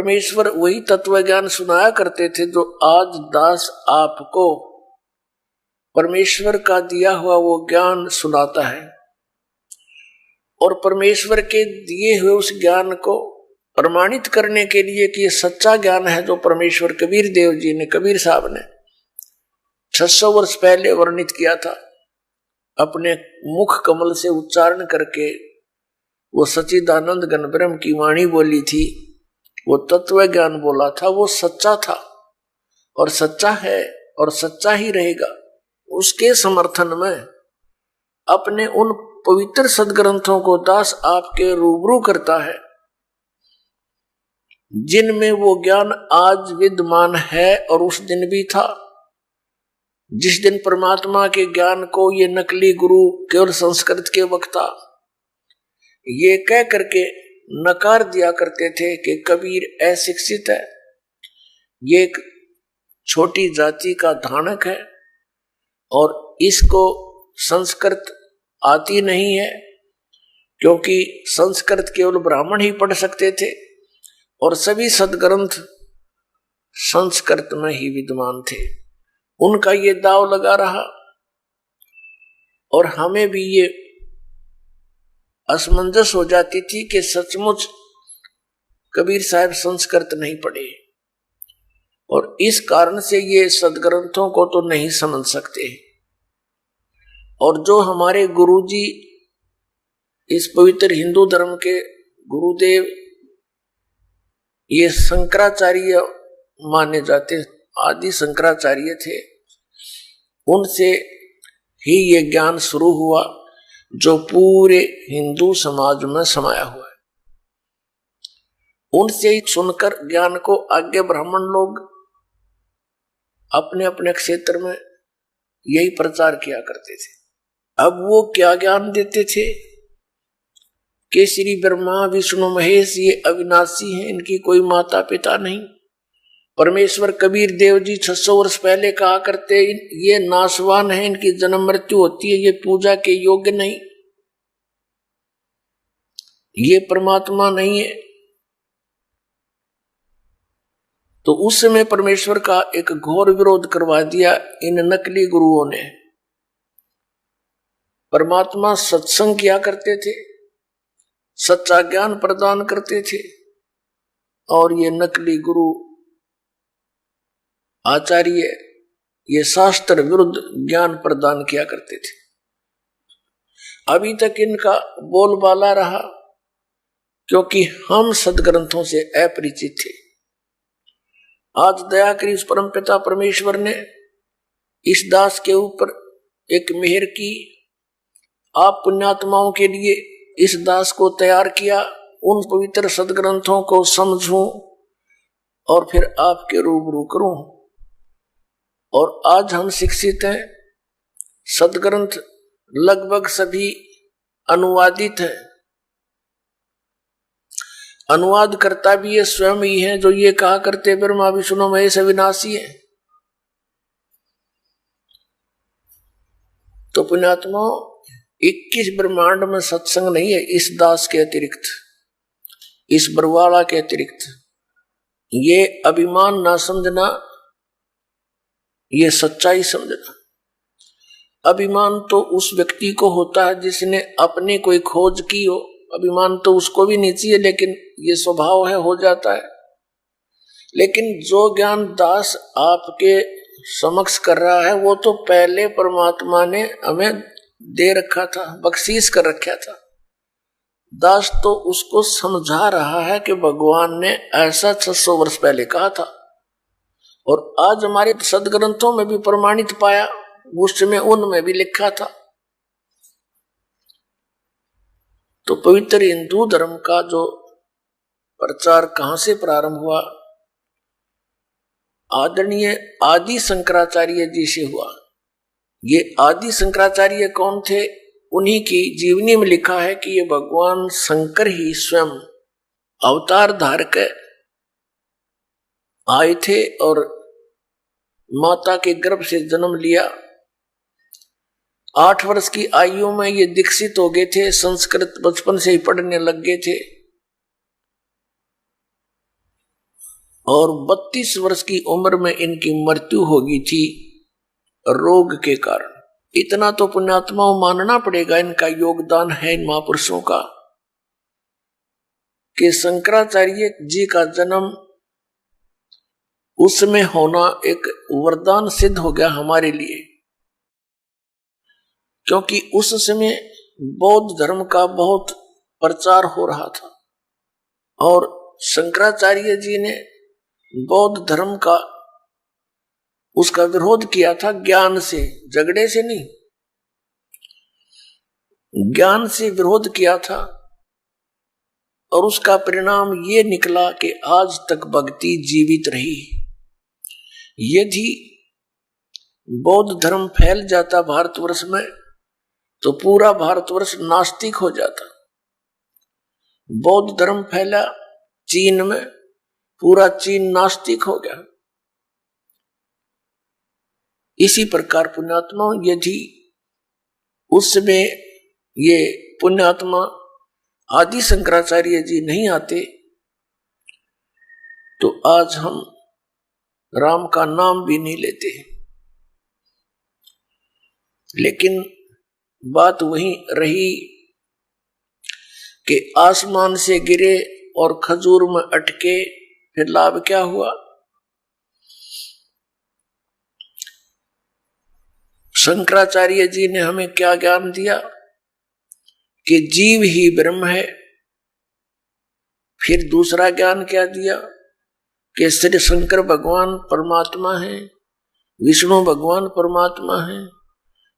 परमेश्वर वही तत्व ज्ञान सुनाया करते थे जो आज दास आपको परमेश्वर का दिया हुआ वो ज्ञान सुनाता है। और परमेश्वर के दिए हुए उस ज्ञान को प्रमाणित करने के लिए कि ये सच्चा ज्ञान है जो परमेश्वर कबीर देव जी ने, कबीर साहब ने 600 वर्ष पहले वर्णित किया था, अपने मुख कमल से उच्चारण करके वो सच्चिदानंद घन ब्रह्म की वाणी बोली थी, वो तत्व ज्ञान बोला था, वो सच्चा था और सच्चा है और सच्चा ही रहेगा। उसके समर्थन में अपने उन पवित्र सदग्रंथों को दास आपके रूबरू करता है जिनमें वो ज्ञान आज विद्यमान है और उस दिन भी था। जिस दिन परमात्मा के ज्ञान को ये नकली गुरु केवल संस्कृत के वक्ता ये कह करके नकार दिया करते थे कि कबीर अशिक्षित है, ये एक छोटी जाति का धानक है और इसको संस्कृत आती नहीं है, क्योंकि संस्कृत केवल ब्राह्मण ही पढ़ सकते थे और सभी सदग्रंथ संस्कृत में ही विद्यमान थे। उनका ये दाव लगा रहा और हमें भी ये असमंजस हो जाती थी कि सचमुच कबीर साहब संस्कृत नहीं पढ़े और इस कारण से ये सदग्रंथों को तो नहीं समझ सकते। और जो हमारे गुरुजी इस पवित्र हिंदू धर्म के गुरुदेव ये शंकराचार्य माने जाते, आदि शंकराचार्य थे, उनसे ही ये ज्ञान शुरू हुआ जो पूरे हिंदू समाज में समाया हुआ है। उनसे ही सुनकर ज्ञान को आगे ब्राह्मण लोग अपने अपने क्षेत्र में यही प्रचार किया करते थे। अब वो क्या ज्ञान देते थे कि श्री ब्रह्मा विष्णु महेश ये अविनाशी हैं, इनकी कोई माता पिता नहीं। परमेश्वर कबीर देव जी 600 वर्ष पहले कहा करते ये नाशवान है, इनकी जन्म मृत्यु होती है, ये पूजा के योग्य नहीं, ये परमात्मा नहीं है। तो उस समय परमेश्वर का एक घोर विरोध करवा दिया इन नकली गुरुओं ने। परमात्मा सत्संग किया करते थे, सच्चा ज्ञान प्रदान करते थे और ये नकली गुरु आचार्य ये शास्त्र विरुद्ध ज्ञान प्रदान किया करते थे। अभी तक इनका बोलबाला रहा क्योंकि हम सदग्रंथों से अपरिचित थे। आज दया करी उस परमपिता परमेश्वर ने इस दास के ऊपर एक मेहर की, आप पुण्यात्माओं के लिए इस दास को तैयार किया, उन पवित्र सदग्रंथों को समझूं और फिर आपके रूबरू करूं। और आज हम शिक्षित हैं, सदग्रंथ लगभग सभी अनुवादित है। अनुवाद करता भी ये स्वयं ही है जो ये कहा करते ब्रह्मा विष्णु महेश अविनाशी है। तो पुण्यात्मा 21 ब्रह्मांड में सत्संग नहीं है इस दास के अतिरिक्त, इस बरवाला के अतिरिक्त। ये अभिमान ना समझना, ये सच्चाई समझना। अभिमान तो उस व्यक्ति को होता है जिसने अपनी कोई खोज की हो, अभिमान तो उसको भी नहीं चाहिए, लेकिन ये स्वभाव है, हो जाता है। लेकिन जो ज्ञान दास आपके समक्ष कर रहा है वो तो पहले परमात्मा ने हमें दे रखा था, बख्शीश कर रखा था। दास तो उसको समझा रहा है कि भगवान ने ऐसा 600 वर्ष पहले कहा था और आज हमारे सदग्रंथों में भी प्रमाणित पाया, उसमें उनमें भी लिखा था। तो पवित्र हिंदू धर्म का जो प्रचार कहां से प्रारंभ हुआ? आदरणीय आदि शंकराचार्य जी से हुआ। ये आदि शंकराचार्य कौन थे? उन्हीं की जीवनी में लिखा है कि ये भगवान शंकर ही स्वयं अवतार धारक आए थे और माता के गर्भ से जन्म लिया। 8 वर्ष की आयु में ये दीक्षित हो गए थे, संस्कृत बचपन से ही पढ़ने लग गए थे। और 32 वर्ष की उम्र में इनकी मृत्यु हो गई थी रोग के कारण। इतना तो पुण्यात्माओं मानना पड़ेगा, इनका योगदान है इन महापुरुषों का, कि शंकराचार्य जी का जन्म उसमें होना एक वरदान सिद्ध हो गया हमारे लिए, क्योंकि उस समय बौद्ध धर्म का बहुत प्रचार हो रहा था और शंकराचार्य जी ने बौद्ध धर्म का उसका विरोध किया था ज्ञान से, झगड़े से नहीं, ज्ञान से विरोध किया था। और उसका परिणाम ये निकला कि आज तक भक्ति जीवित रही। यदि बौद्ध धर्म फैल जाता भारतवर्ष में तो पूरा भारतवर्ष नास्तिक हो जाता। बौद्ध धर्म फैला चीन में, पूरा चीन नास्तिक हो गया। इसी प्रकार पुण्यात्मा, यदि उसमें ये पुण्यात्मा आदि शंकराचार्य जी नहीं आते तो आज हम राम का नाम भी नहीं लेते। लेकिन बात वही रही कि आसमान से गिरे और खजूर में अटके, फिर लाभ क्या हुआ? शंकराचार्य जी ने हमें क्या ज्ञान दिया कि जीव ही ब्रह्म है। फिर दूसरा ज्ञान क्या दिया कि श्री शंकर भगवान परमात्मा है, विष्णु भगवान परमात्मा है,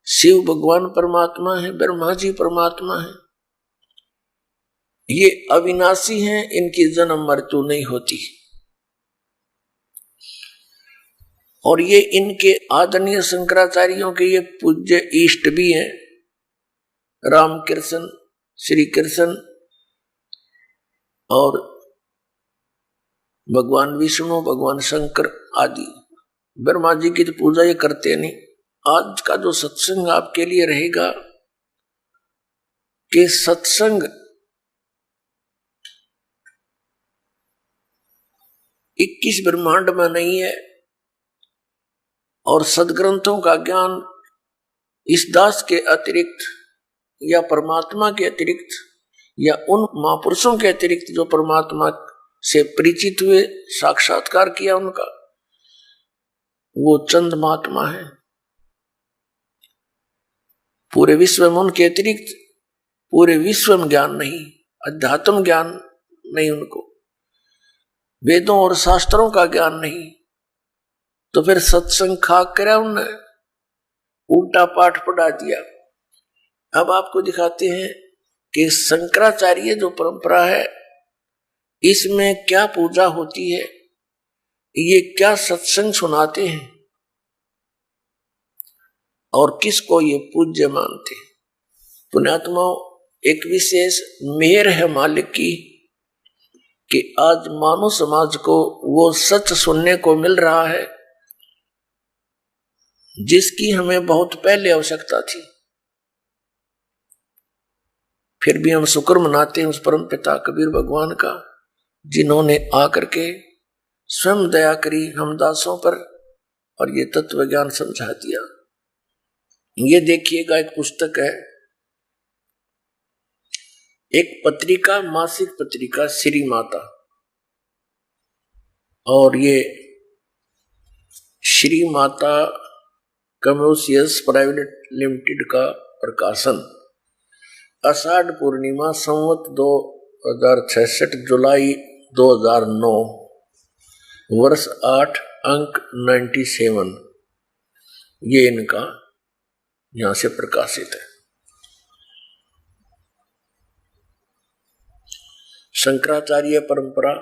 शिव भगवान परमात्मा है, ब्रह्मा जी परमात्मा है। ये अविनाशी हैं, इनकी जन्म मृत्यु नहीं होती। और ये इनके आदरणीय शंकराचार्यों के ये पूज्य इष्ट भी हैं, रामकृष्ण, श्री कृष्ण और भगवान विष्णु, भगवान शंकर आदि। ब्रह्मा जी की तो पूजा ये करते नहीं। आज का जो सत्संग आपके लिए रहेगा कि सत्संग 21 ब्रह्मांड में नहीं है और सदग्रंथों का ज्ञान इस दास के अतिरिक्त या परमात्मा के अतिरिक्त या उन महापुरुषों के अतिरिक्त जो परमात्मा से परिचित हुए, साक्षात्कार किया उनका, वो चंद महात्मा है। पूरे विश्व में उनके अतिरिक्त पूरे विश्व में ज्ञान नहीं, अध्यात्म ज्ञान नहीं, उनको वेदों और शास्त्रों का ज्ञान नहीं। तो फिर सत्संग खाक करा उनने, उल्टा पाठ पढ़ा दिया। अब आपको दिखाते हैं कि शंकराचार्य जो परंपरा है इसमें क्या पूजा होती है, ये क्या सत्संग सुनाते हैं और किसको ये पूज्य मानते हैं। पुण्यात्माओं, एक विशेष मेहर है मालिक की कि आज मानव समाज को वो सच सुनने को मिल रहा है जिसकी हमें बहुत पहले आवश्यकता थी। फिर भी हम शुक्र मनाते हैं उस परम पिता कबीर भगवान का, जिन्होंने आकर के स्वयं दया करी हम दासों पर और ये तत्व ज्ञान समझा दिया। ये देखिएगा, एक पुस्तक है, एक पत्रिका, मासिक पत्रिका श्री माता, और ये Shri Mata commercials private limited का प्रकाशन, आषाढ़ पूर्णिमा संवत 2066, जुलाई 2009, वर्ष 8, अंक 97, ये इनका यहां से प्रकाशित है। शंकराचार्य परंपरा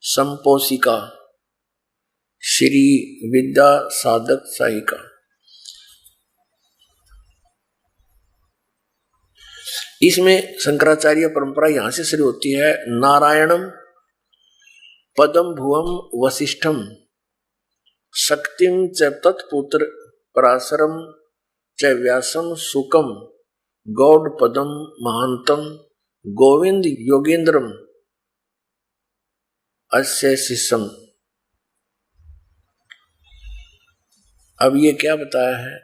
संपोषिका, श्री विद्या साधक साहिका। इसमें शंकराचार्य परंपरा यहां से शुरू होती है। नारायणम पदम भुवम वशिष्ठम शक्तिम च तत्पुत्र पराशरम च व्यासम सुकम गौड़ पदम महांतम गोविंद योगेंद्रम अस्य शिष्यम। अब ये क्या बताया है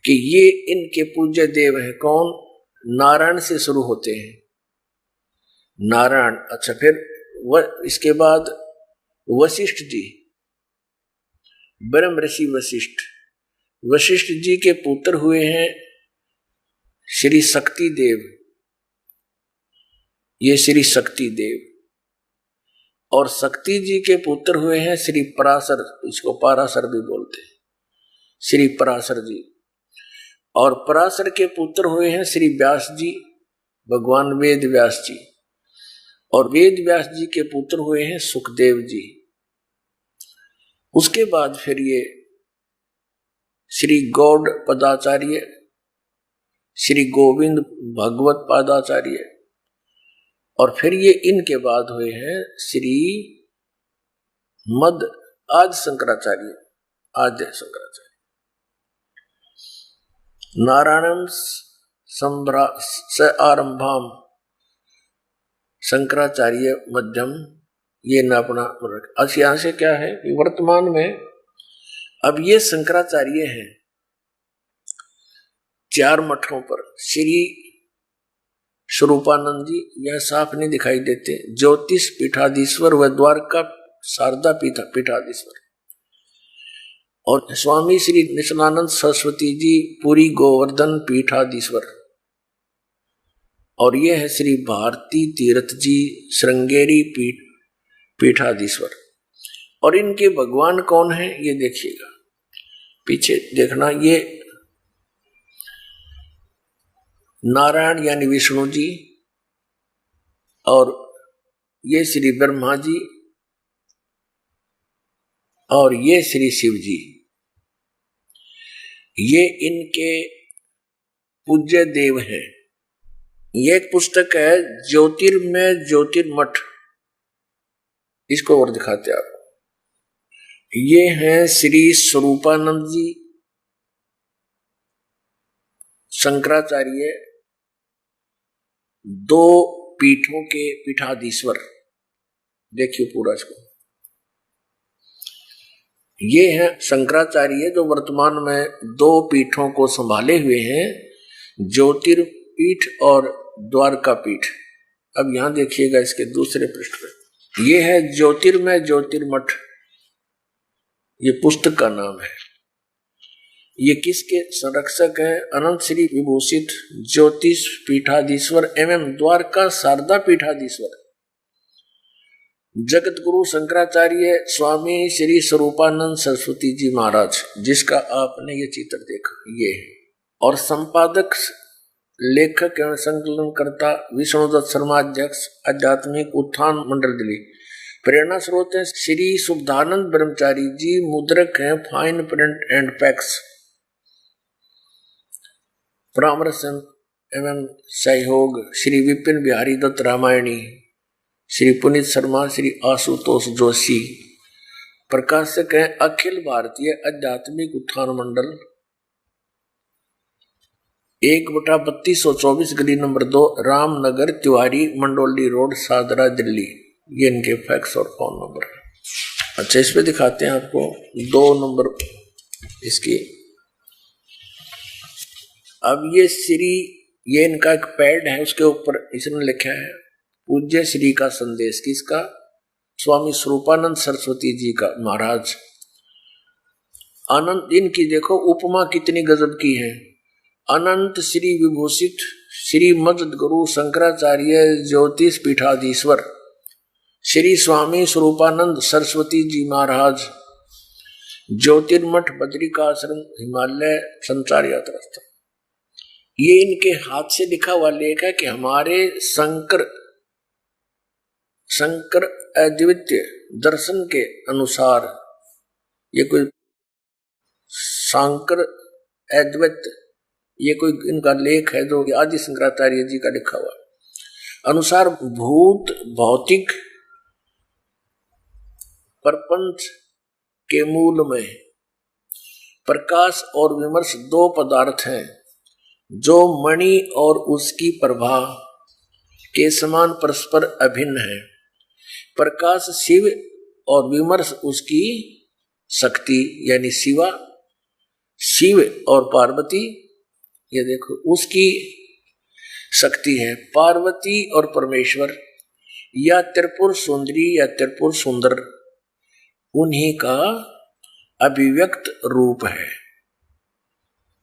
कि ये इनके पूज्य देव हैं। कौन? नारायण से शुरू होते हैं, नारायण। अच्छा, फिर इसके बाद वशिष्ठ जी, ब्रह्म ऋषि वशिष्ठ। वशिष्ठ जी के पुत्र हुए हैं श्री शक्ति देव, ये श्री शक्ति देव। और शक्ति जी के पुत्र हुए हैं श्री पराशर, इसको पराशर भी बोलते हैं, श्री पराशर जी। और पराशर के पुत्र हुए हैं श्री व्यास जी, भगवान वेद व्यास जी। और वेद व्यास जी के पुत्र हुए हैं सुखदेव जी। उसके बाद फिर ये श्री गौड़ पदाचार्य, श्री गोविंद भगवत पादाचार्य। और फिर ये इनके बाद हुए हैं श्री मद आदि शंकराचार्य, आद्य शंकराचार्य। नारायणम स आरंभाम शंकराचार्य मध्यम, ये न अपना। अच्छा, यहां से क्या है कि वर्तमान में अब ये शंकराचार्य हैं 4 मठों पर। श्री स्वरूपानंद जी, यह साफ नहीं दिखाई देते, ज्योतिष पीठाधीश्वर व द्वारका शारदा पीठाधीश्वर। और स्वामी श्री निशनानंद सरस्वती जी, पुरी गोवर्धन पीठाधीश्वर। और यह है श्री भारती तीर्थ जी, श्रृंगेरी पीठाधीश्वर। और इनके भगवान कौन है ये देखिएगा, पीछे देखना। ये नारायण यानी विष्णु जी, और ये श्री ब्रह्मा जी, और ये श्री शिव जी। ये इनके पूज्य देव हैं। ये एक पुस्तक है ज्योतिर्मय ज्योतिर्मठ, इसको और दिखाते आप। ये हैं श्री स्वरूपानंद जी, शंकराचार्य, 2 पीठों के पीठाधीश्वर। देखिए पूरा इसको। ये हैं शंकराचार्य जो वर्तमान में 2 पीठों को संभाले हुए हैं, ज्योतिर्पीठ और द्वारका पीठ। अब यहां देखिएगा इसके दूसरे पृष्ठ पे, ये है ज्योतिर्मय ज्योतिर्मठ, ये पुस्तक का नाम है। ये किसके संरक्षक हैं? अनंत श्री विभूषित ज्योतिष पीठाधीश्वर एवं द्वारका शारदा पीठाधीश्वर जगत गुरु शंकराचार्य स्वामी श्री स्वरूपानंद सरस्वती जी महाराज, जिसका आपने ये चित्र देखा, ये है। और संपादक लेखक एवं संकलनकर्ता विष्णुदत्त शर्मा, अध्यक्ष आध्यात्मिक उत्थान मंडल दिल्ली। प्रेरणा स्रोत है श्री शुद्धानंद ब्रह्मचारी जी, मुद्रक हैं फाइन प्रिंट एंड पैक्स। परामर्श एवं सहयोग श्री विपिन बिहारी दत्त रामायणी, श्री पुनीत शर्मा, श्री आशुतोष जोशी। प्रकाशक हैं अखिल भारतीय आध्यात्मिक उत्थान मंडल, 1/3224 गली नंबर 2, रामनगर तिवारी, मंडोली रोड, सादरा, दिल्ली। ये इनके फैक्स और फोन नंबर है। अच्छा, इस पे दिखाते हैं आपको 2 नंबर इसकी। अब ये इनका एक पैड है, उसके ऊपर इसने लिखा है पूज्य श्री का संदेश। किसका? स्वामी स्वरूपानंद सरस्वती जी का महाराज। अनंत, इनकी देखो उपमा कितनी गजब की है। अनंत श्री विभूषित श्री मद गुरु शंकराचार्य ज्योतिष पीठाधीश्वर श्री स्वामी स्वरूपानंद सरस्वती जी महाराज, ज्योतिर्मठ बद्रिकाश्रम, हिमालय संचार यात्रा स्थल। ये इनके हाथ से लिखा हुआ लेख है कि हमारे शंकर अद्वितीय दर्शन के अनुसार, ये कोई शंकर अद्वैत, ये कोई इनका लेख है जो आदि शंकराचार्य जी का लिखा हुआ अनुसार भूत भौतिक प्रपंच के मूल में प्रकाश और विमर्श 2 पदार्थ हैं, जो मणि और उसकी प्रभा के समान परस्पर अभिन्न है। प्रकाश शिव और विमर्श उसकी शक्ति यानी शिवा, शिव और पार्वती ये देखो उसकी शक्ति है। पार्वती और परमेश्वर या त्रिपुर सुंदरी या त्रिपुर सुंदर उन्हीं का अभिव्यक्त रूप है,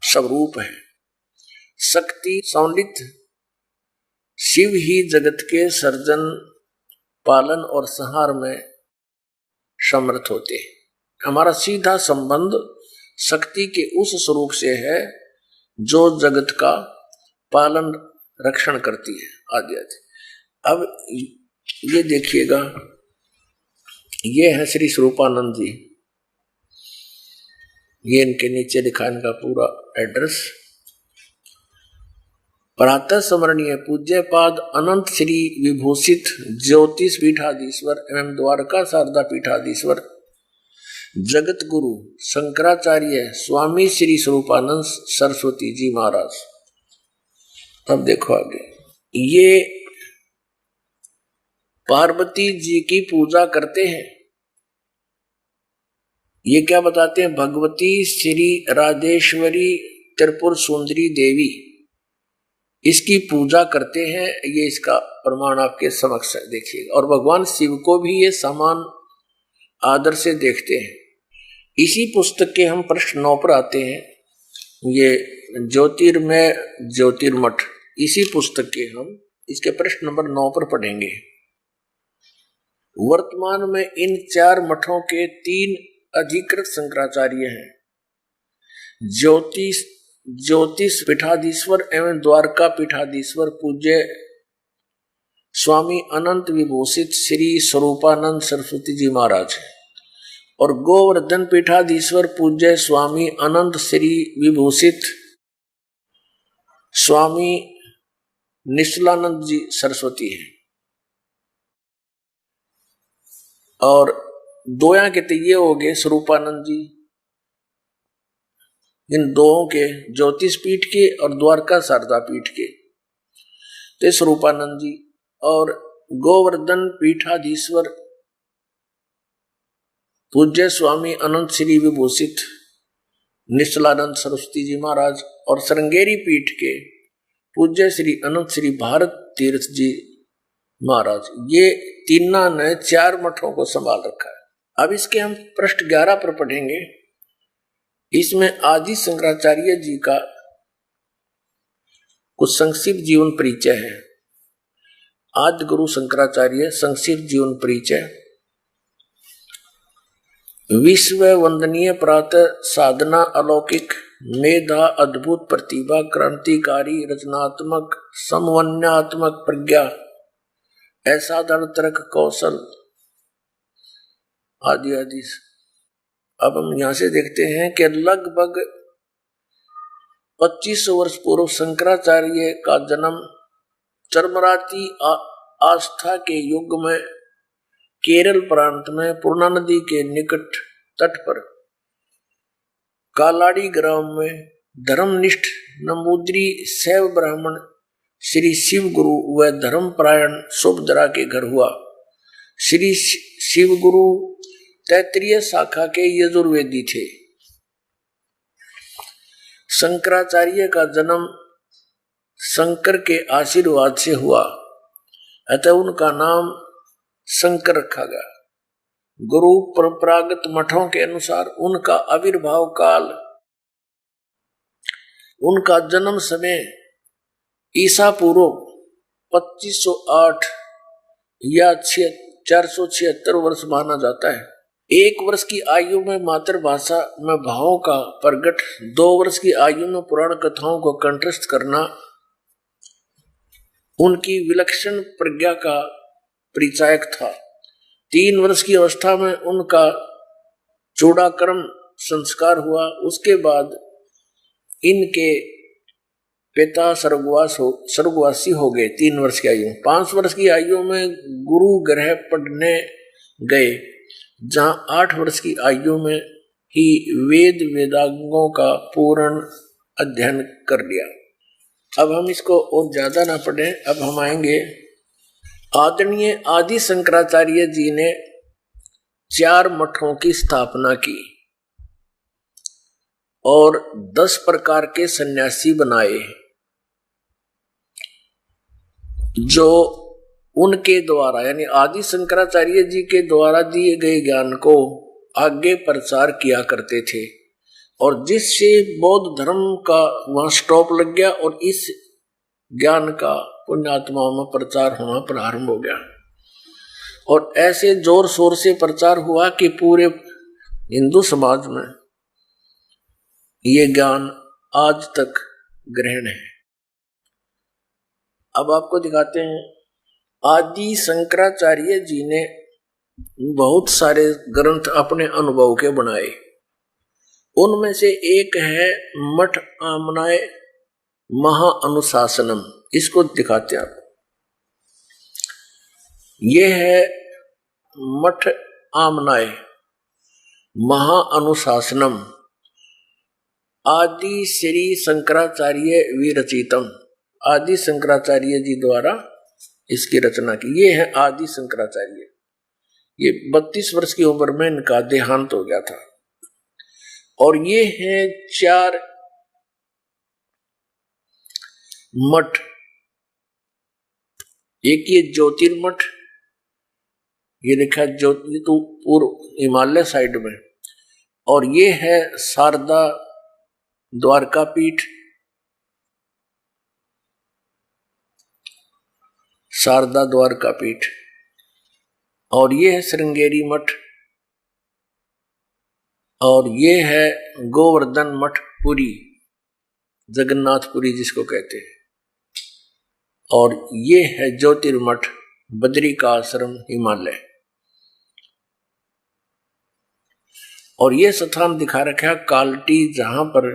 स्वरूप है। शक्ति सौलित शिव ही जगत के सर्जन, पालन और संहार में समर्थ होते हैं। हमारा सीधा संबंध शक्ति के उस स्वरूप से है जो जगत का पालन रक्षण करती है आदि आदि। अब ये देखिएगा, ये है श्री स्वरूपानंद जी, ये इनके नीचे लिखा इनका पूरा एड्रेस। प्रातः स्मरणीय पूज्य पाद अनंत श्री विभूषित ज्योतिष पीठाधीश्वर एवं द्वारका शारदा पीठाधीश्वर जगत गुरु शंकराचार्य स्वामी श्री स्वरूपानंद सरस्वती जी महाराज। अब देखो आगे, ये पार्वती जी की पूजा करते हैं। ये क्या बताते हैं? भगवती श्री राजेश्वरी त्रिपुर सुंदरी देवी इसकी पूजा करते हैं। ये इसका प्रमाण आपके समक्ष है, देखिएगा। और भगवान शिव को भी ये समान आदर से देखते हैं। इसी पुस्तक के हम प्रश्न 9 पर आते हैं। ये ज्योतिर्मय ज्योतिर्मठ, इसी पुस्तक के हम इसके प्रश्न नंबर 9 पर पढ़ेंगे। वर्तमान में इन 4 मठों के 3 अधिकृत शंकराचार्य हैं। ज्योतिष पीठाधीश्वर एवं द्वारका पीठाधीश्वर पूज्य स्वामी अनंत विभूषित श्री स्वरूपानंद सरस्वती जी महाराज हैं, और गोवर्धन पीठाधीश्वर पूज्य स्वामी अनंत श्री विभूषित स्वामी निश्चलानंद जी सरस्वती हैं। और दोया के तो ये हो गए स्वरूपानंद जी, इन दोनों के ज्योतिष पीठ के और द्वारका शारदा पीठ के तो स्वरूपानंद जी। और गोवर्धन पीठाधीश्वर पूज्य स्वामी अनंत श्री विभूषित निश्चलानंद सरस्वती जी महाराज, और श्रृंगेरी पीठ के पूज्य श्री अनंत श्री भारत तीर्थ जी महाराज। ये तीनों ने 4 मठों को संभाल रखा है। अब इसके हम पृष्ठ 11 पर पढ़ेंगे। इसमें आदि शंकराचार्य जी का कुछ संक्षिप्त जीवन परिचय है। आदि गुरु शंकराचार्य संक्षिप्त जीवन परिचय। विश्व वंदनीय प्रातः साधना, अलौकिक मेधा, अद्भुत प्रतिभा, क्रांतिकारी, रचनात्मक, समन्वयात्मक प्रज्ञा, असाधारण तर्क कौशल आदि आदि। अब हम यहां से देखते हैं कि लगभग 2500 वर्ष पूर्व शंकराचार्य का जन्म चरमराती आस्था के युग में केरल प्रांत में पूर्णा नदी के निकट तट पर कालाड़ी ग्राम में धर्मनिष्ठ नंबूद्री शैव ब्राह्मण श्री शिव गुरु व धर्मपरायण सुभद्रा के घर हुआ। श्री शिव गुरु तैत्रीय शाखा के यजुर्वेदी थे। शंकराचार्य का जन्म शंकर के आशीर्वाद से हुआ, अतः उनका नाम शंकर रखा गया। गुरु परंपरागत मठों के अनुसार उनका आविर्भाव काल, उनका जन्म समय ईसा पूर्व 2508 या 476 वर्ष माना जाता है। 1 वर्ष की आयु में मातृभाषा में भावों का प्रकट, 2 वर्ष की आयु में पुराण कथाओं को कंठस्थ करना उनकी विलक्षण प्रज्ञा का परिचायक था। 3 वर्ष की अवस्था में उनका चूड़ाकर्म संस्कार हुआ। उसके बाद इनके पिता स्वर्गवासी हो गए 3 वर्ष की आयु। 5 वर्ष की आयु में गुरु ग्रह पढ़ने गए, जहां 8 वर्ष की आयु में ही वेदांगों का पूर्ण अध्ययन कर लिया। अब हम इसको और ज्यादा ना पढ़ें, अब हम आएंगे आदरणीय आदि शंकराचार्य जी ने 4 मठों की स्थापना की और 10 प्रकार के सन्यासी बनाए, जो उनके द्वारा यानी आदि शंकराचार्य जी के द्वारा दिए गए ज्ञान को आगे प्रचार किया करते थे, और जिससे बौद्ध धर्म का वहां स्टॉप लग गया और इस ज्ञान का पुण्यात्माओं में प्रचार होना प्रारंभ हो गया। और ऐसे जोर शोर से प्रचार हुआ कि पूरे हिंदू समाज में ये ज्ञान आज तक ग्रहण है। अब आपको दिखाते हैं, आदि शंकराचार्य जी ने बहुत सारे ग्रंथ अपने अनुभव के बनाए। उनमें से एक है मठ आमनाय महाअनुशासनम। इसको दिखाते हैं आप। यह है मठ आमनाय महाअनुशासनम, आदि श्री शंकराचार्य विरचितम। आदि शंकराचार्य जी द्वारा इसकी रचना की। ये है आदि शंकराचार्य। ये 32 वर्ष की उम्र में इनका देहांत हो गया था। और ये है 4 मठ। एक ये ज्योतिर्मठ, ये लिखा ज्योति तो पूर्व हिमालय साइड में, और ये है शारदा द्वारका पीठ, शारदा द्वारका पीठ, और ये है श्रृंगेरी मठ, और ये है गोवर्धन मठ पुरी, जगन्नाथपुरी जिसको कहते हैं, और ये है ज्योतिर्मठ बद्री का आश्रम हिमालय। और ये स्थान दिखा रखा है कालटी, जहां पर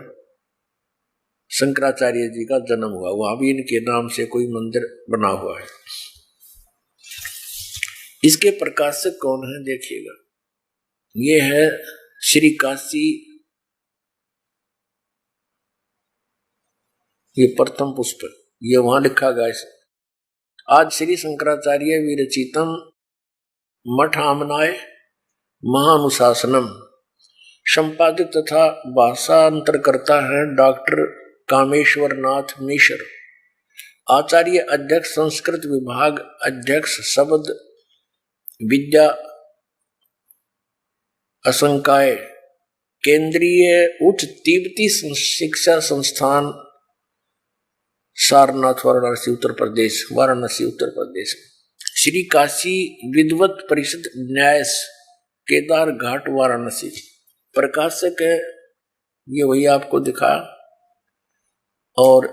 शंकराचार्य जी का जन्म हुआ, वहां भी इनके नाम से कोई मंदिर बना हुआ है। इसके प्रकाशक कौन है देखिएगा। ये है श्री काशी, ये प्रथम पुस्तक, ये वहां लिखा गया है। आज श्री शंकराचार्य विरचितम मठ आमनाय महानुशासनम, संपादित तथा भाषांतर करता है डॉक्टर कामेश्वर नाथ मिश्र, आचार्य अध्यक्ष संस्कृत विभाग, अध्यक्ष शब्द विद्या असंकाय, केंद्रीय उच्च तिब्बती शिक्षा संस्थान, सारनाथ, वाराणसी उत्तर प्रदेश, वाराणसी उत्तर प्रदेश। श्री काशी विद्वत परिषद न्यास, केदार घाट, वाराणसी। प्रकाशक है ये वही आपको दिखा। और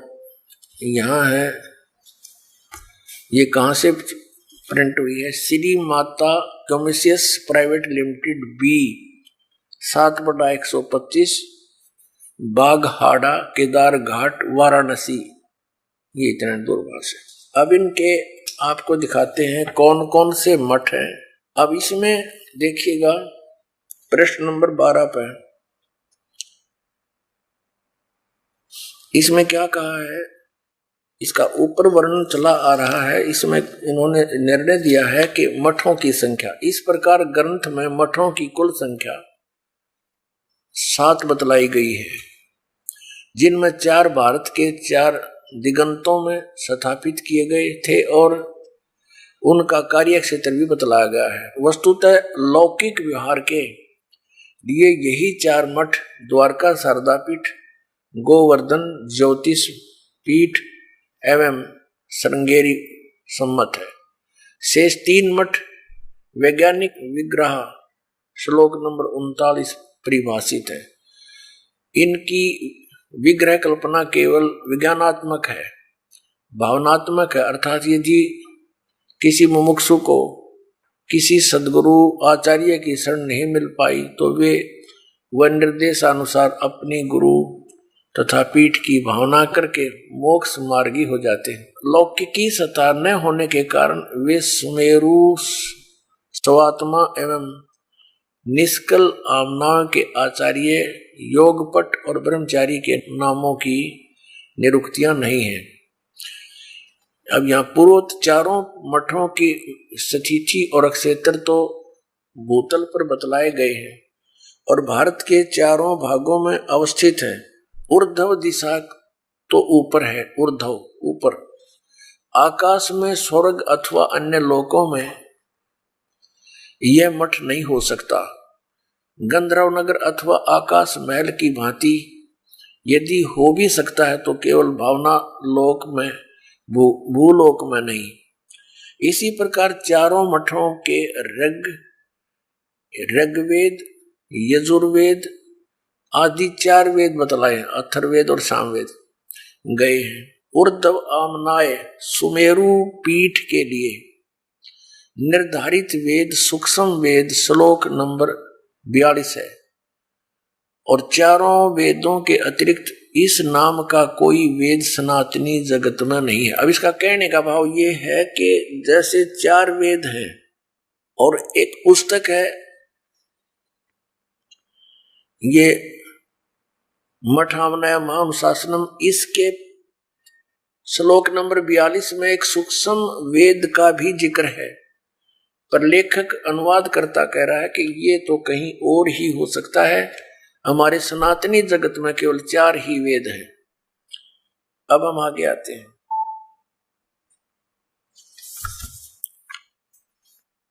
यहाँ है, ये कहाँ से प्रिंट हुई है, Shri Mata कमर्शियस private limited B, 7/125, बागहाड़ा, Kedar घाट, वाराणसी। ये इतना दूर से। अब इनके आपको दिखाते हैं कौन कौन से मठ हैं। अब इसमें देखिएगा प्रश्न नंबर 12 पे, इसमें क्या कहा है, इसका ऊपर वर्णन चला आ रहा है। इसमें इन्होंने निर्णय दिया है कि मठों की संख्या, इस प्रकार ग्रंथ में मठों की कुल संख्या 7 बतलाई गई है, जिनमें 4 भारत के 4 दिगंतों में स्थापित किए गए थे और उनका कार्य क्षेत्र भी बतलाया गया है। वस्तुतः लौकिक व्यवहार के लिए यही 4 मठ द्वारका शारदा पीठ, गोवर्धन ज्योतिष पीठ एवं श्रृंगेरी सम्मत है। शेष 3 मठ वैज्ञानिक विग्रह श्लोक नंबर 39 परिभाषित है। इनकी विग्रह कल्पना केवल विज्ञानात्मक है, भावनात्मक है। अर्थात यदि किसी मुमुक्षु को किसी सद्गुरु आचार्य की शरण नहीं मिल पाई तो वे वह निर्देशानुसार अपनी गुरु तथा पीठ की भावना करके मोक्ष मार्गी हो जाते हैं। लौकिकी सत्ता न होने के कारण वे सुमेरु स्वात्मा एवं निष्कल आमनाओं के आचार्य, योगपट और ब्रह्मचारी के नामों की निरुक्तियां नहीं है। अब यहाँ पूर्वोक्त चारों मठों की स्थिति और अक्षेत्र तो भूतल पर बतलाए गए हैं और भारत के चारों भागों में अवस्थित है। ऊर्ध्व दिशा तो ऊपर है, ऊर्ध्व ऊपर, आकाश में, स्वर्ग अथवा अन्य लोकों में यह मठ नहीं हो सकता। गंधर्व नगर अथवा आकाश महल की भांति यदि हो भी सकता है तो केवल भावना लोक में, भूलोक में नहीं। इसी प्रकार चारों मठों के ऋग्वेद, यजुर्वेद आदि 4 वेद बतलाए, अथर्ववेद और सामवेद गए हैं। ऊर्ध्व आमनाय सुमेरु पीठ के लिए निर्धारित वेद सूक्ष्म वेद श्लोक नंबर 42 है और चारों वेदों के अतिरिक्त इस नाम का कोई वेद सनातनी जगत में नहीं है। अब इसका कहने का भाव ये है कि जैसे 4 वेद हैं और एक पुस्तक है, ये मठामनय महानुशासनम, इसके श्लोक नंबर 42 में एक सूक्ष्म वेद का भी जिक्र है, पर लेखक अनुवाद करता कह रहा है कि ये तो कहीं और ही हो सकता है, हमारे सनातनी जगत में केवल 4 ही वेद हैं। अब हम आगे आते हैं।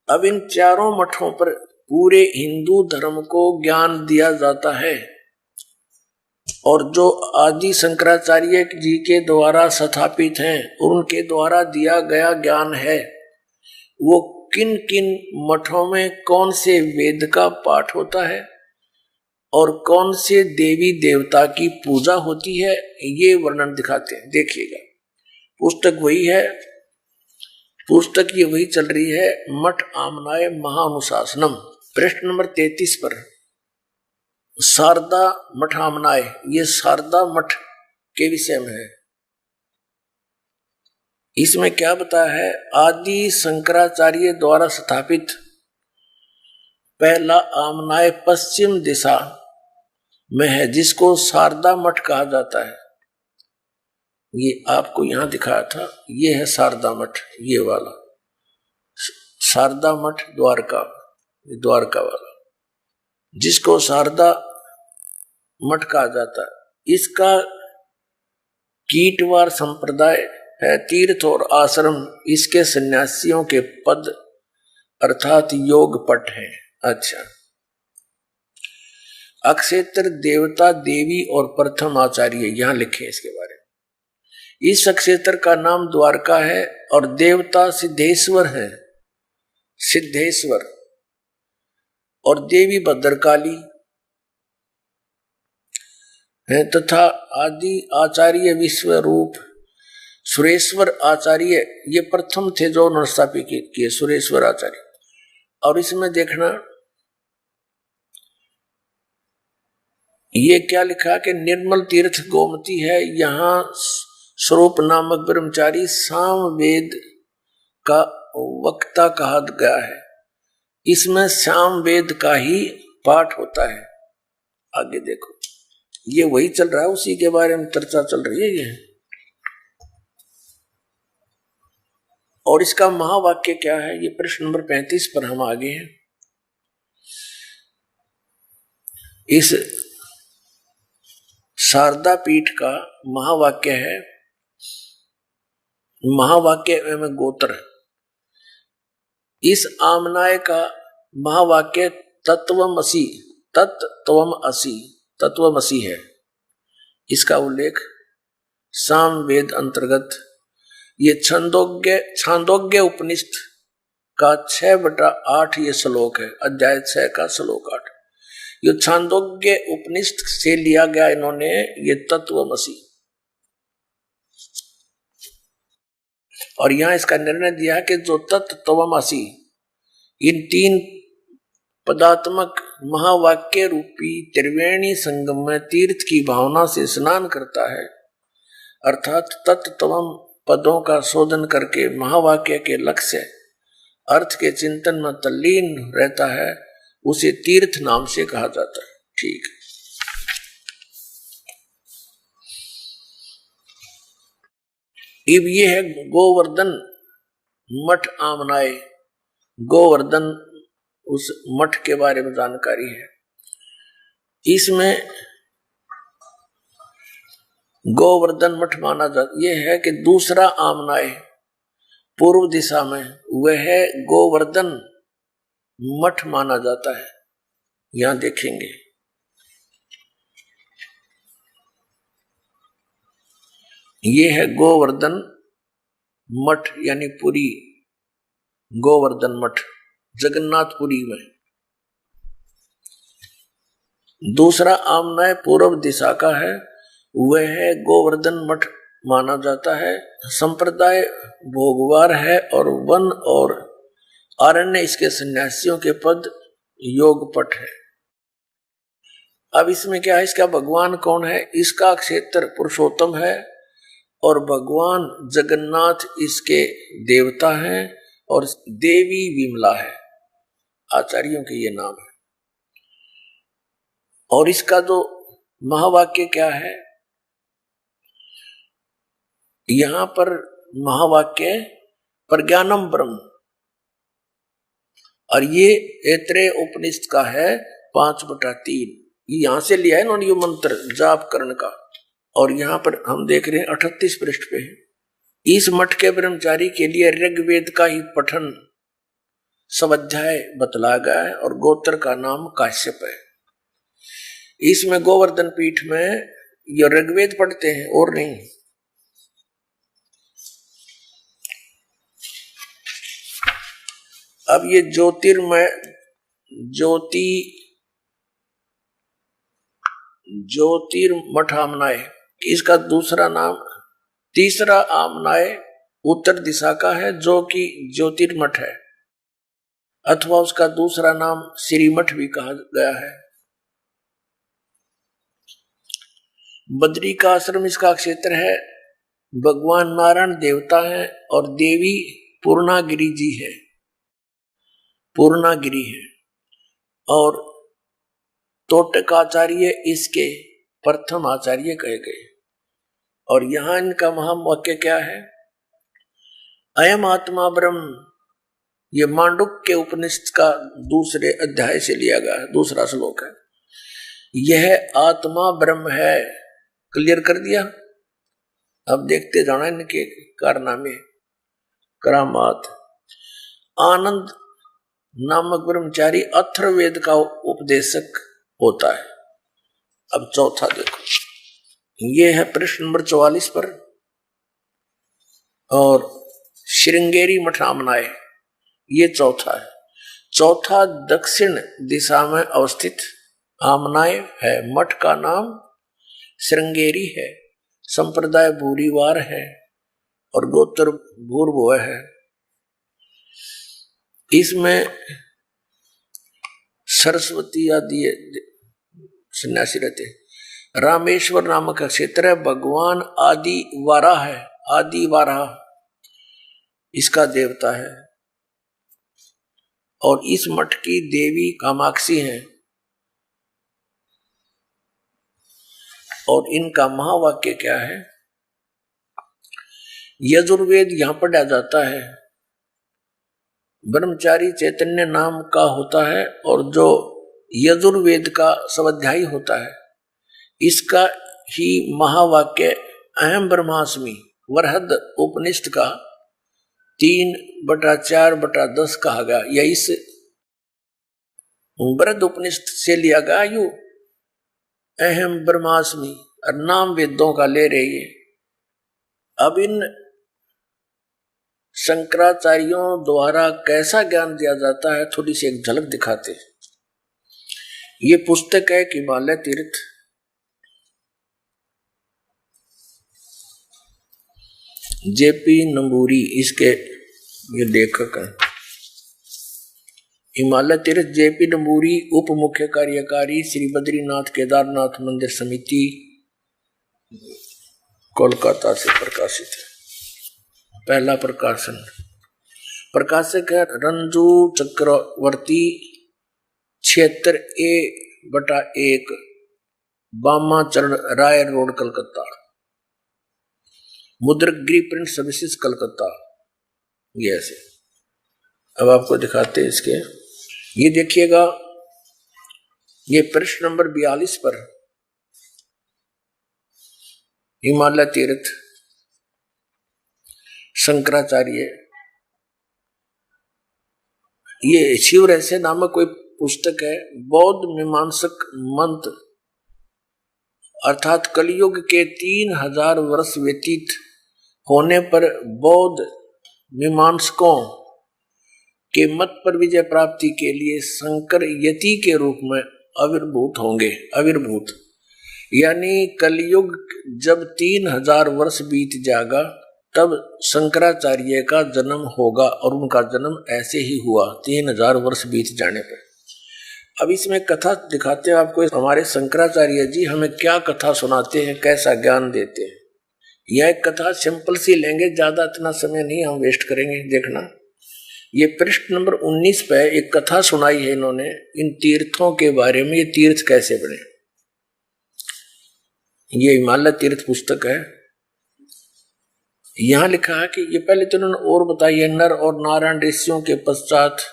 अब इन चारों मठों पर पूरे हिंदू धर्म को ज्ञान दिया जाता है और जो आदि शंकराचार्य जी के द्वारा स्थापित हैं उनके द्वारा दिया गया ज्ञान है, वो किन किन मठों में कौन से वेद का पाठ होता है और कौन से देवी देवता की पूजा होती है, ये वर्णन दिखाते हैं। देखिएगा, पुस्तक वही है, पुस्तक ये वही चल रही है, मठ आमनाय महानुशासनम, पृष्ठ नंबर 33 पर शारदा मठामनाय, ये शारदा मठ के विषय में है। इसमें क्या बताया है, आदि शंकराचार्य द्वारा स्थापित पहला आमनाय पश्चिम दिशा में है जिसको शारदा मठ कहा जाता है। ये आपको यहां दिखाया था, ये है शारदा मठ, ये वाला शारदा मठ द्वारका, द्वारका वाला जिसको शारदा मठ कहा जाता है। इसका कीटवार संप्रदाय है, तीर्थ और आश्रम इसके सन्यासियों के पद अर्थात योग पट है। अच्छा, अक्षेत्र देवता देवी और प्रथम आचार्य यहां लिखे इसके बारे में। इस अक्षेत्र का नाम द्वारका है और देवता सिद्धेश्वर है, सिद्धेश्वर, और देवी भद्रकाली है तथा आदि आचार्य विश्व रूप सुरेश्वर आचार्य, ये प्रथम थे जो स्थापित किए, सुरेश्वर आचार्य। और इसमें देखना ये क्या लिखा कि निर्मल तीर्थ गोमती है, यहाँ स्वरूप नामक ब्रह्मचारी साम वेद का वक्ता कहा गया है। इसमें साम वेद का ही पाठ होता है। आगे देखो, ये वही चल रहा है, उसी के बारे में चर्चा चल रही है ये। और इसका महावाक्य क्या है, ये प्रश्न नंबर 35 पर हम आगे हैं। इस शारदा पीठ का महावाक्य है, महावाक्य में गोत्र। इस आमनाय का महावाक्य तत्वमसि, तत्त्वमसि, तत्वमसि है। इसका उल्लेख साम वेद अंतर्गत ये छांदोग्य उपनिषद का 6/8 ये श्लोक है, अध्याय 6 का श्लोक 8। ये छांदोग्य उपनिषद से लिया गया इन्होंने ये तत्वमसि, और यहां इसका निर्णय दिया है कि जो तत्वमसि इन 3 पदात्मक महावाक्य रूपी त्रिवेणी संगम में तीर्थ की भावना से स्नान करता है, अर्थात तत्वम पदों का शोधन करके महावाक्य के लक्ष्य अर्थ के चिंतन में तल्लीन रहता है, उसे तीर्थ नाम से कहा जाता है। ठीक, अब ये है गोवर्धन मठ आमनाए। गोवर्धन उस मठ के बारे में जानकारी है। इसमें गोवर्धन मठ माना जाता, यह है कि दूसरा आमनाए पूर्व दिशा में वह गोवर्धन मठ माना जाता है। यहां देखेंगे ये है गोवर्धन मठ यानी पुरी, गोवर्धन मठ जगन्नाथपुरी में। दूसरा आमनाय पूर्व दिशा का है, वह है गोवर्धन मठ माना जाता है। संप्रदाय भोगवार है और वन और आरण्य इसके सन्यासियों के पद योगपट है। अब इसमें क्या है, इसका भगवान कौन है? इसका क्षेत्र पुरुषोत्तम है और भगवान जगन्नाथ इसके देवता हैं और देवी विमला है, आचार्यों के ये नाम है। और इसका जो महावाक्य क्या है, यहां पर महावाक्य प्रज्ञानम ब्रह्म, और ये ऐत्रेय उपनिषद का है 5/3। यहां से लिया है इन्होंने ये मंत्र जाप करने का। और यहां पर हम देख रहे हैं 38 पृष्ठ पे है। इस मठ के ब्रह्मचारी के लिए ऋग्वेद का ही पठन स्वाध्याय बतला गया है और गोत्र का नाम काश्यप है। इसमें गोवर्धन पीठ में ये ऋग्वेद पढ़ते हैं और नहीं। अब ये ज्योतिर्मय ज्योतिर्मठ आमनाय, इसका दूसरा नाम, तीसरा आमनाय उत्तर दिशा का है जो कि ज्योतिर्मठ है, अथवा उसका दूसरा नाम श्रीमठ भी कहा गया है। बद्री का आश्रम इसका क्षेत्र है। भगवान नारायण देवता है और देवी पूर्णागिरी जी है, पूर्णागिरी है। और तोटकाचार्य इसके प्रथम आचार्य कहे गए। और यहां इनका महावाक्य क्या है, अयम आत्मा ब्रह्म, ये मांडुक्य उपनिषद का दूसरे अध्याय से लिया गया है, दूसरा श्लोक है। यह आत्मा ब्रह्म है, क्लियर कर दिया। अब देखते जाना इनके कारनामे करामात। आनंद नामक ब्रह्मचारी अथर्ववेद का उपदेशक होता है। अब चौथा देखो, ये है प्रश्न नंबर 44 पर। और श्रृंगेरी मठ आमनाय, ये चौथा है। चौथा दक्षिण दिशा में अवस्थित आमनाय है। मठ का नाम श्रृंगेरी है, संप्रदाय भूरीवार है और गोत्र भूर्भुव है। इसमें सरस्वती आदि सन्यासी रहते। रामेश्वर नामक का क्षेत्र है। भगवान आदि वाराह है, आदि वाराह इसका देवता है। और इस मठ की देवी कामाक्षी है। और इनका महावाक्य क्या है, यजुर्वेद यहां पढ़ा जाता है। ब्रह्मचारी चैतन्य नाम का होता है और जो यजुर्वेद का स्वाध्यायी होता है, इसका ही महावाक्य अहम ब्रह्मास्मि वरहद उपनिषद का 3/4/10 कहा गया। या इस वरहद उपनिषद से लिया गया यू अहम ब्रह्मास्मि, और नाम वेदों का ले रही है। अब इन शंकराचार्यों द्वारा कैसा ज्ञान दिया जाता है, थोड़ी सी एक झलक दिखाते। ये पुस्तक है हिमालय तीर्थ, जेपी नंबूरी इसके ये लेखक हैं। हिमालय तीर्थ जेपी नंबूरी उप मुख्य कार्यकारी श्री बद्रीनाथ केदारनाथ मंदिर समिति, कोलकाता से प्रकाशित है। पहला प्रकाशन, प्रकाशक है रंजू चक्रवर्ती, 76A/1 Bama Charan Roy road Calcutta. Mudragiri print services Calcutta, ये ऐसे। अब आपको दिखाते हैं इसके, ये देखिएगा, ये पृष्ठ नंबर 42 पर हिमालय तीर्थ शंकराचार्य, ये शिव रहस्य नामक कोई पुस्तक है। बौद्ध मीमांसक मंत्र अर्थात कलयुग के 3000 वर्ष व्यतीत होने पर बौद्ध मीमांसकों के मत पर विजय प्राप्ति के लिए शंकर यति के रूप में आविर्भूत होंगे। आविर्भूत यानी कलयुग जब 3000 वर्ष बीत जाएगा तब शंकराचार्य का जन्म होगा, और उनका जन्म ऐसे ही हुआ 3000 वर्ष बीत जाने पर। अब इसमें कथा दिखाते हैं आपको, हमारे शंकराचार्य जी हमें क्या कथा सुनाते हैं, कैसा ज्ञान देते हैं। यह एक कथा सिंपल सी लेंगे, ज्यादा इतना समय नहीं हम वेस्ट करेंगे। देखना, ये पृष्ठ नंबर 19 पे एक कथा सुनाई है इन्होंने इन तीर्थों के बारे में। ये तीर्थ कैसे बने, ये हिमालय तीर्थ पुस्तक है। यहां लिखा है कि ये पहले तो उन्होंने और बताई है, नर और नारायण ऋषियों के पश्चात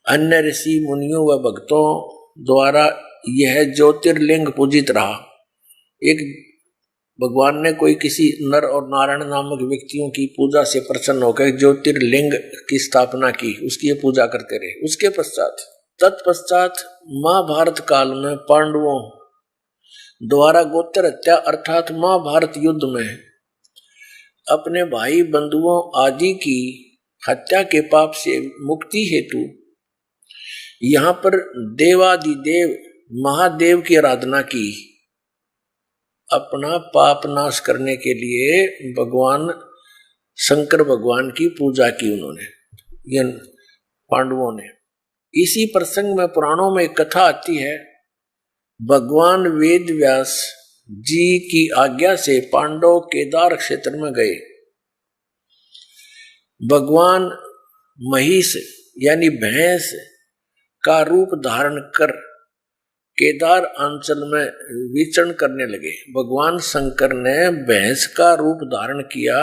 अन्य ऋषि मुनियों व भक्तों द्वारा यह ज्योतिर्लिंग पूजित रहा। एक भगवान ने कोई किसी नर और नारायण नामक व्यक्तियों की पूजा से प्रसन्न होकर ज्योतिर्लिंग की स्थापना की, उसकी ये पूजा करते रहे। उसके पश्चात तत्पश्चात महाभारत काल में पांडवों द्वारा गोत्र हत्या अर्थात महाभारत युद्ध में अपने भाई बंधुओं आदि की हत्या के पाप से मुक्ति हेतु यहाँ पर देवादिदेव महादेव की आराधना की। अपना पाप नाश करने के लिए भगवान शंकर भगवान की पूजा की उन्होंने, ये पांडवों ने। इसी प्रसंग में पुराणों में एक कथा आती है, भगवान वेद व्यास जी की आज्ञा से पांडव केदार क्षेत्र में गए। भगवान महिष यानी भैंस का रूप धारण कर केदार अंचल में विचरण करने लगे। भगवान शंकर ने भैंस का रूप धारण किया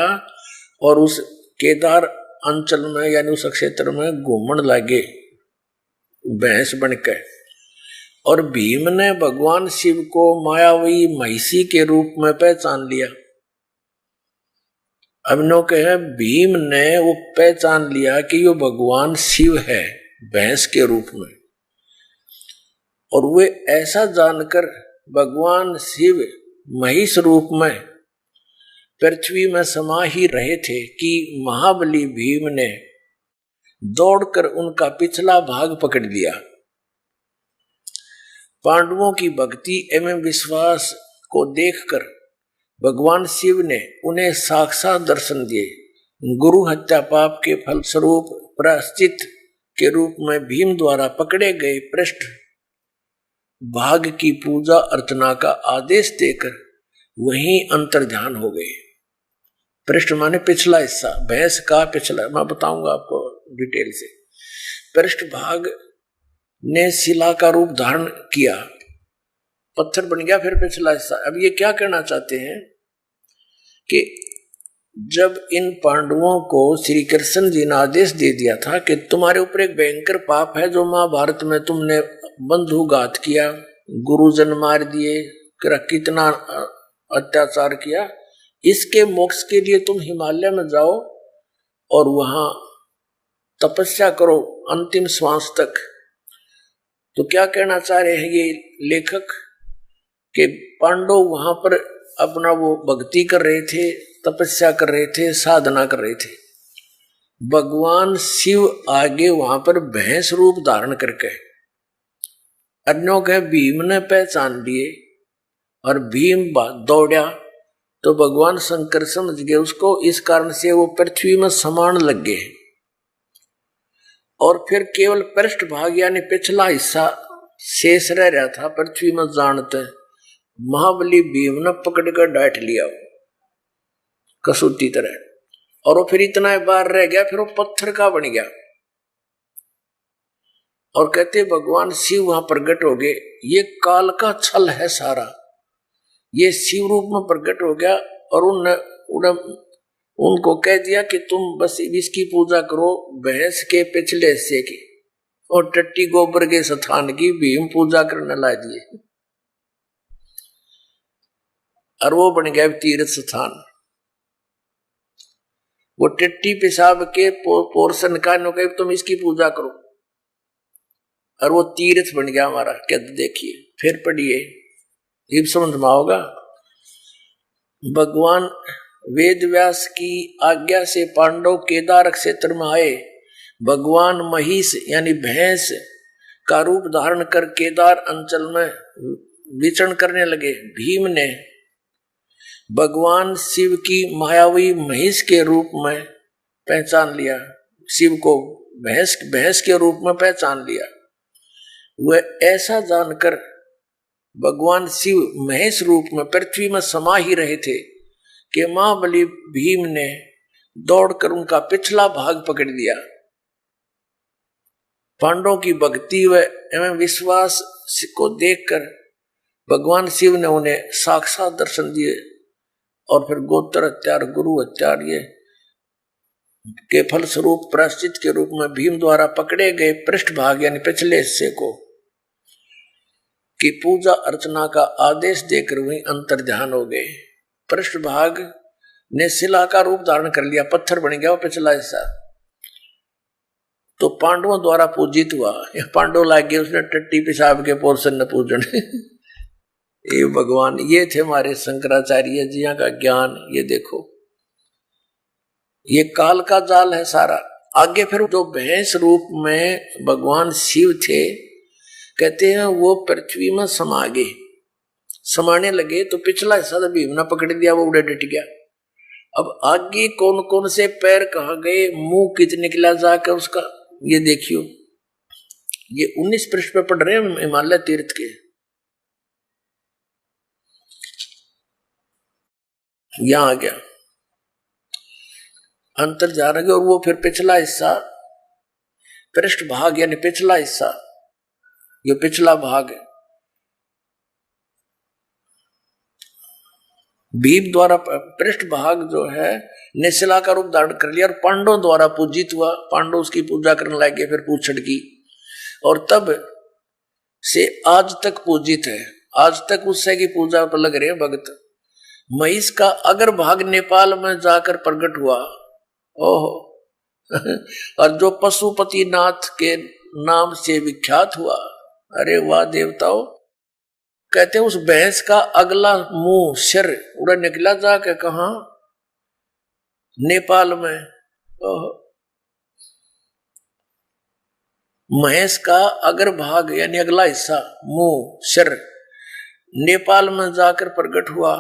और उस केदार अंचल में यानी उस क्षेत्र में घूमने लगे भैंस बनकर। और भीम ने भगवान शिव को मायावी महिषी के रूप में पहचान लिया। अब नो कहे भीम ने वो पहचान लिया कि यो भगवान शिव है भैंस के रूप में, और वे ऐसा जानकर भगवान शिव महिष रूप में पृथ्वी में समा ही रहे थे कि महाबली भीम ने दौड़कर उनका पिछला भाग पकड़ लिया। पांडवों की भक्ति एवं विश्वास को देखकर भगवान शिव ने उन्हें साक्षात दर्शन दिए। गुरु हत्या पाप के फलस्वरूप प्रायश्चित के रूप में भीम द्वारा पकड़े गए पृष्ठ भाग की पूजा अर्चना का आदेश देकर वहीं अंतर्ध्यान हो गए। पृष्ठ माने पिछला हिस्सा, भैंस का पिछला, मैं बताऊंगा आपको डिटेल से। पृष्ठ भाग ने शिला का रूप धारण किया, पत्थर बन गया फिर पिछला हिस्सा। अब ये क्या कहना चाहते हैं कि जब इन पांडवों को श्री कृष्ण जी ने आदेश दे दिया था कि तुम्हारे ऊपर एक भयंकर पाप है, जो महाभारत में तुमने बंधुघात किया, गुरुजन मार दिए, कितना अत्याचार किया, इसके मोक्ष के लिए तुम हिमालय में जाओ और वहां तपस्या करो अंतिम श्वास तक। तो क्या कहना चाह रहे हैं ये लेखक कि पांडव वहां पर अपना वो भक्ति कर रहे थे, तपस्या कर रहे थे, साधना कर रहे थे। भगवान शिव आगे वहां पर भैंस रूप धारण करके अन्यों के भीम ने पहचान लिए और भीम दौड़ा तो भगवान शंकर समझ गए उसको, इस कारण से वो पृथ्वी में समान लग गए और फिर केवल पृष्ठ भाग यानी पिछला हिस्सा शेष रह रहा था पृथ्वी में। जानते महाबली भीम ने पकड़ कर डांट लिया कसूती तरह, और वो फिर इतना बार रह गया, फिर वो पत्थर का बन गया। और कहते भगवान शिव वहां प्रकट हो गए। ये काल का छल है सारा, ये शिव रूप में प्रकट हो गया और उनको कह दिया कि तुम बस इसकी पूजा करो भैंस के पिछले हिस्से की, और टट्टी गोबर के स्थान की भीम पूजा करने ला दिए, और वो बन गया तीर्थ स्थान। वो टट्टी पेशाब के पोर्शन का नो तुम इसकी पूजा करो, और वो तीर्थ बन गया हमारा। क्या देखिए फिर पढ़िए, ये समझ में आओगा। भगवान वेद व्यास की आज्ञा से पांडव केदार क्षेत्र में आए। भगवान महिष यानी भैंस का रूप धारण कर केदार अंचल में विचरण करने लगे। भीम ने भगवान शिव की मायावी महिष के रूप में पहचान लिया, शिव को भैंस के रूप में पहचान लिया। वह ऐसा जानकर भगवान शिव महेश रूप में पृथ्वी में समा ही रहे थे कि महाबली भीम ने दौड़कर उनका पिछला भाग पकड़ लिया। पांडवों की भक्ति व एवं विश्वास को देखकर भगवान शिव ने उन्हें साक्षात दर्शन दिए, और फिर गोत्र हत्यार गुरु हत्यार ये के फलस्वरूप प्रायश्चित के रूप में भीम द्वारा पकड़े गए पृष्ठभाग यानी पिछले हिस्से को की पूजा अर्चना का आदेश देकर वही अंतर ध्यान हो गए। पृष्ठभाग ने शिला का रूप धारण कर लिया, पत्थर बन गया वो पिछला हिस्सा, तो पांडवों द्वारा पूजित हुआ। पांडव लाग गए उसने टट्टी पेशाब के पोर्शन न पूजन। ये भगवान, ये थे हमारे शंकराचार्य जी का ज्ञान। ये देखो ये काल का जाल है सारा। आगे फिर जो भैंस रूप में भगवान शिव थे, कहते हैं वो पृथ्वी में समा गए, समाने लगे, तो पिछला हिस्सा तो भीम ने पकड़ लिया, वो उड़े डट गया। अब आगे कौन कौन से पैर कहाँ गए, मुंह कित निकला जाकर उसका, ये देखियो। ये 19 पृष्ठ पे पढ़ रहे हैं हिमालय तीर्थ के। यहां आ गया अंतर जा रहा है। और वो फिर पिछला हिस्सा, पृष्ठ भाग यानी पिछला हिस्सा, ये पिछला भाग है, भीम द्वारा पृष्ठ भाग जो है निशिला का रूप धारण कर लिया और पांडवों द्वारा पूजित हुआ। पांडव उसकी पूजा करने लगे, फिर पूछड़ की, और तब से आज तक पूजित है। आज तक उससे की पूजा पर लग रहे हैं भक्त। महिष का अगर भाग नेपाल में जाकर प्रकट हुआ, ओहो और जो पशुपति नाथ के नाम से विख्यात हुआ। अरे वाह देवताओं, कहते हैं उस भैंस का अगला मुंह सिर उड़ा निकला जाके कहा, नेपाल में। महेश का अगर भाग यानी अगला हिस्सा मुंह सिर नेपाल में जाकर प्रकट हुआ,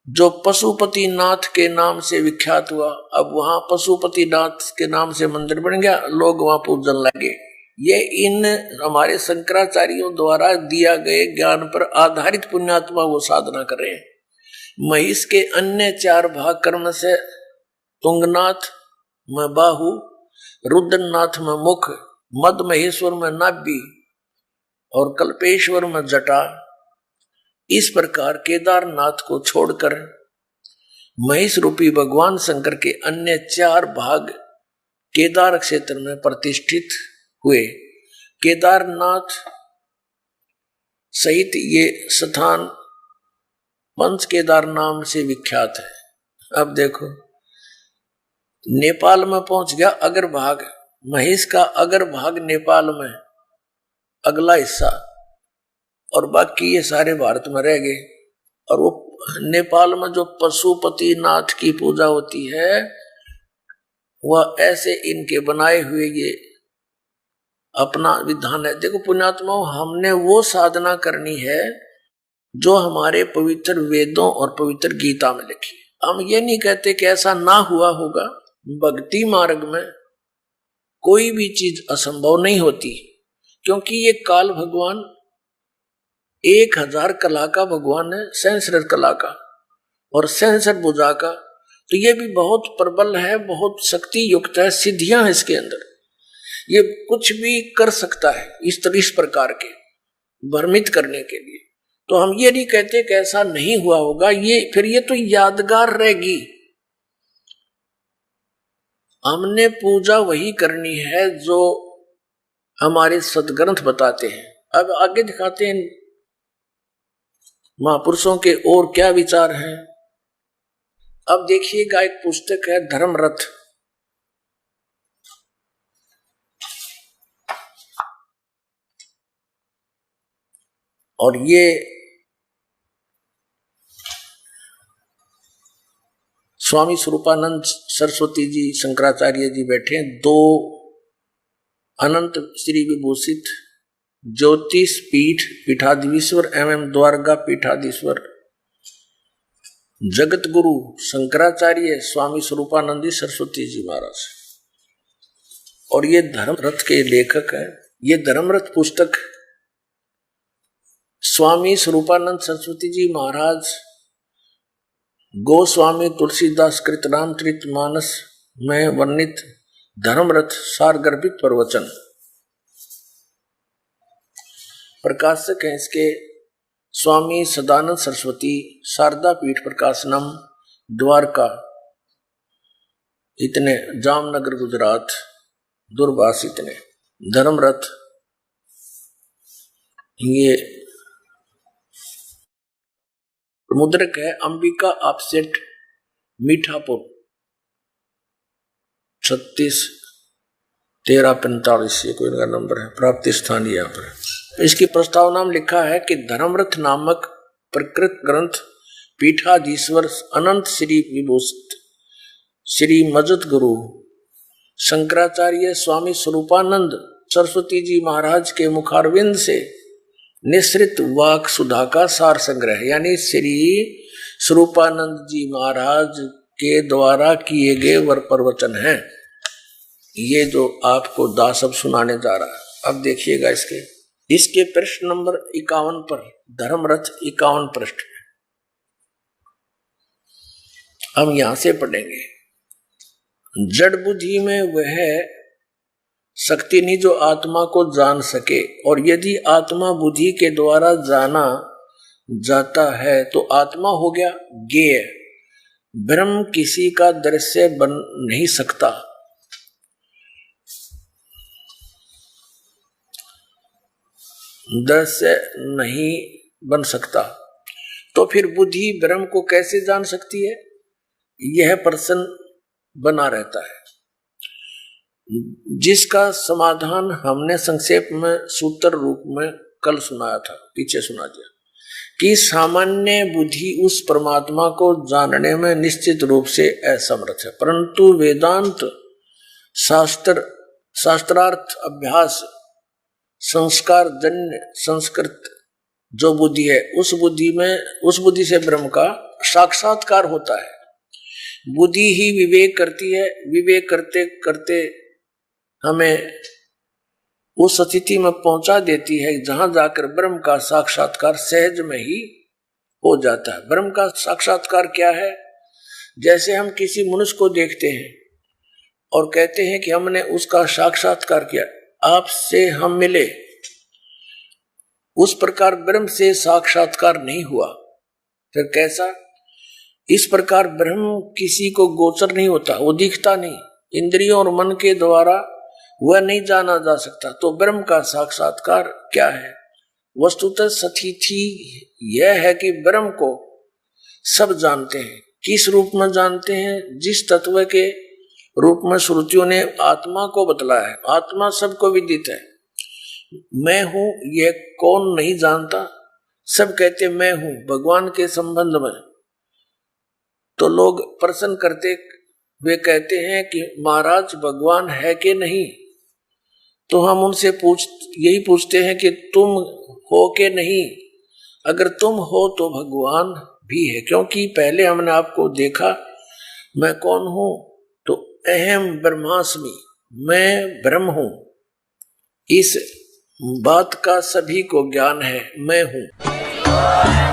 जो पशुपति नाथ के नाम से विख्यात हुआ। अब वहां पशुपति नाथ के नाम से मंदिर बन गया, लोग वहां पूजन लगे। ये इन हमारे शंकराचार्यों द्वारा दिया गए ज्ञान पर आधारित पुण्यात्मा वो साधना कर रहे हैं। महिष के अन्य 4 भाग कर्म से तुंगनाथ में बाहु, रुद्रनाथ में मुख, मद महेश्वर में नाभि और कल्पेश्वर में जटा। इस प्रकार केदारनाथ को छोड़कर महिष रूपी भगवान शंकर के अन्य 4 भाग केदार क्षेत्र में प्रतिष्ठित हुए। केदारनाथ सहित ये स्थान पंच केदार नाम से विख्यात है। अब देखो नेपाल में पहुंच गया अगर भाग, महिष का अगर भाग नेपाल में अगला हिस्सा, और बाकी ये सारे भारत में रह गए। और वो नेपाल में जो पशुपति नाथ की पूजा होती है वह ऐसे इनके बनाए हुए ये अपना विधान है। देखो पुण्यात्माओं, हमने वो साधना करनी है जो हमारे पवित्र वेदों और पवित्र गीता में लिखी। हम ये नहीं कहते कि ऐसा ना हुआ होगा। भक्ति मार्ग में कोई भी चीज असंभव नहीं होती, क्योंकि ये काल भगवान 1000 कला का भगवान है, सहस्र कला का और सहस्र भुजा का। तो ये भी बहुत प्रबल है, बहुत शक्ति युक्त है, सिद्धियां है इसके अंदर। ये कुछ भी कर सकता है इस प्रकार के भ्रमित करने के लिए। तो हम ये नहीं कहते कि ऐसा नहीं हुआ होगा, ये तो यादगार रहेगी। हमने पूजा वही करनी है जो हमारे सदग्रंथ बताते हैं। अब आगे दिखाते हैं महापुरुषों के और क्या विचार हैं। अब देखिएगा, एक पुस्तक है धर्मरथ, और ये स्वामी स्वरूपानंद सरस्वती जी शंकराचार्य जी बैठे हैं, 2 अनंत श्री विभूषित ज्योतिष पीठ पीठाधीश्वर एवं द्वारका पीठाधीश्वर जगत गुरु शंकराचार्य स्वामी स्वरूपानंदी सरस्वती जी महाराज, और ये धर्मरथ के लेखक हैं। ये धर्मरथ पुस्तक स्वामी स्वरूपानंद सरस्वती जी महाराज गोस्वामी तुलसीदास कृत रामचरितमानस में वर्णित धर्मरथ सारगर्भित प्रवचन। प्रकाशक हैं इसके स्वामी सदानंद सरस्वती, शारदा पीठ प्रकाशनम, द्वारका, इतने, जामनगर गुजरात, दूरभाष इतने। धर्मरथ ये मुद्रक है अंबिका ऑफसेट मीठापुर 36 1345, ये कोई इनका नंबर है। प्राप्ति स्थान यहाँ पर। इसकी प्रस्तावना में लिखा है कि धर्मरथ नामक प्रकृत ग्रंथ पीठाधीश्वर अनंत श्री विभूषित श्री मजत गुरु शंकराचार्य स्वामी स्वरूपानंद सरस्वती जी महाराज के मुखारविंद से निश्रित वाक सुधा का सार संग्रह, यानी श्री स्वरूपानंद जी महाराज के द्वारा किए गए वर प्रवचन हैं। ये जो आपको दास अब सुनाने जा रहा है। अब देखिएगा इसके प्रश्न नंबर 51 पर, धर्मरथ 51 पृष्ठ। हम यहां से पढ़ेंगे। जड़ बुद्धि में वह शक्ति नहीं जो आत्मा को जान सके, और यदि आत्मा बुद्धि के द्वारा जाना जाता है तो आत्मा हो गया ज्ञेय। ब्रह्म किसी का दृश्य बन नहीं सकता। दृश्य नहीं बन सकता, तो फिर बुद्धि ब्रह्म को कैसे जान सकती है? यह प्रश्न बना रहता है, जिसका समाधान हमने संक्षेप में सूत्र रूप में कल सुनाया था, पीछे सुना दिया, कि सामान्य बुद्धि उस परमात्मा को जानने में निश्चित रूप से असमर्थ है, परंतु वेदांत शास्त्रार्थ अभ्यास संस्कार जन्य संस्कृत जो बुद्धि है, उस बुद्धि से ब्रह्म का साक्षात्कार होता है। बुद्धि ही विवेक करती है, विवेक करते करते हमें उस स्थिति में पहुंचा देती है जहां जाकर ब्रह्म का साक्षात्कार सहज में ही हो जाता है। ब्रह्म का साक्षात्कार क्या है? जैसे हम किसी मनुष्य को देखते हैं और कहते हैं कि हमने उसका साक्षात्कार किया, आपसे हम मिले, उस प्रकार ब्रह्म से साक्षात्कार नहीं हुआ। फिर कैसा? इस प्रकार ब्रह्म किसी को गोचर नहीं होता, वो दिखता नहीं, इंद्रियों और मन के द्वारा वह नहीं जाना जा सकता। तो ब्रह्म का साक्षात्कार क्या है? वस्तुतः स्थिति यह है कि ब्रह्म को सब जानते हैं। किस रूप में जानते हैं? जिस तत्व के रूप में श्रुतियों ने आत्मा को बतलाया है। आत्मा सबको विदित है। मैं हूं यह कौन नहीं जानता? सब कहते मैं हूं। भगवान के संबंध में तो लोग प्रश्न करते, वे कहते हैं कि महाराज भगवान है कि नहीं? तो हम उनसे यही पूछते हैं कि तुम हो के नहीं? अगर तुम हो तो भगवान भी है, क्योंकि पहले हमने आपको देखा। मैं कौन हूं? तो अहम ब्रह्मास्मि, मैं ब्रह्म हूं। इस बात का सभी को ज्ञान है, मैं हूं।